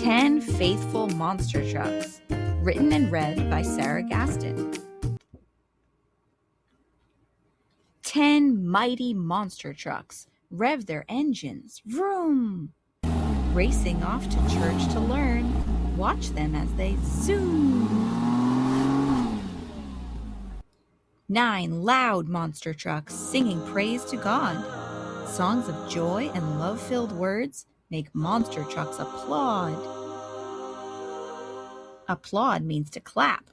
10 Faithful Monster Trucks, written and read by Sarah Gaston. 10 mighty monster trucks rev their engines, vroom! Racing off to church to learn, watch them as they zoom! 9 loud monster trucks singing praise to God. Songs of joy and love-filled words make monster trucks applaud. Applaud means to clap.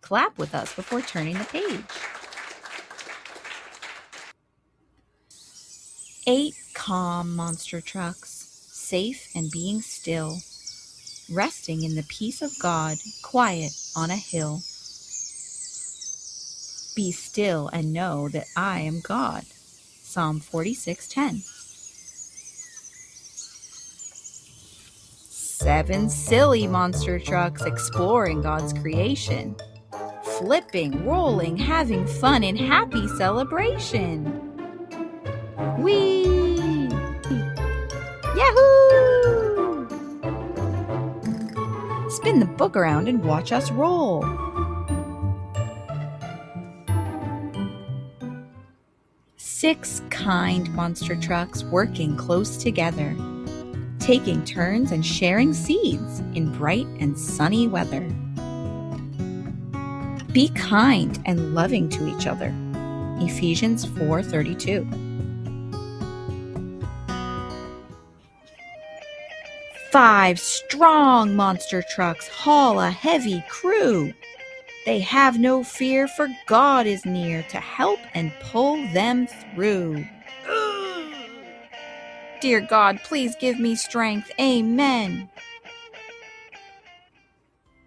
Clap with us before turning the page. 8 calm monster trucks, safe and being still, resting in the peace of God, quiet on a hill. Be still and know that I am God. Psalm 46:10. 7 silly monster trucks exploring God's creation, flipping, rolling, having fun in happy celebration. Whee! Yahoo! Spin the book around and watch us roll. Six kind monster trucks working close together, taking turns and sharing seeds in bright and sunny weather. Be kind and loving to each other. Ephesians 4:32. 5 strong monster trucks haul a heavy crew. They have no fear, for God is near to help and pull them through. Dear God, please give me strength. Amen.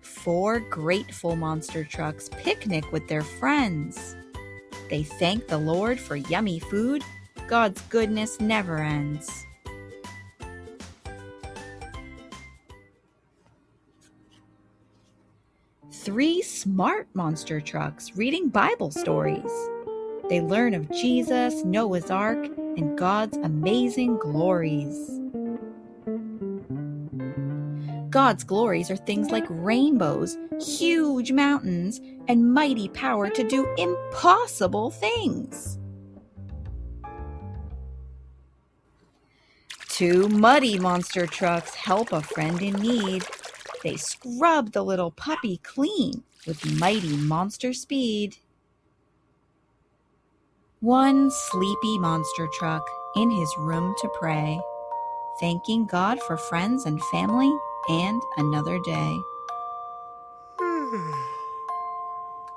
4 grateful monster trucks picnic with their friends. They thank the Lord for yummy food. God's goodness never ends. 3 smart monster trucks reading Bible stories. They learn of Jesus, Noah's Ark, and God's amazing glories. God's glories are things like rainbows, huge mountains, and mighty power to do impossible things. 2 muddy monster trucks help a friend in need. They scrub the little puppy clean with mighty monster speed. 1 sleepy monster truck in his room to pray, thanking God for friends and family and another day.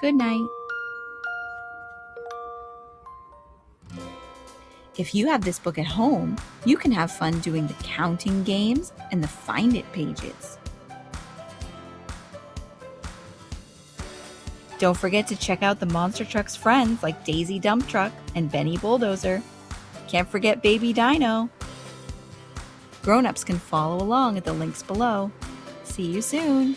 Good night. If you have this book at home, you can have fun doing the counting games and the Find It pages. Don't forget to check out the monster truck's friends like Daisy Dump Truck and Benny Bulldozer. Can't forget Baby Dino. Grown-ups can follow along at the links below. See you soon.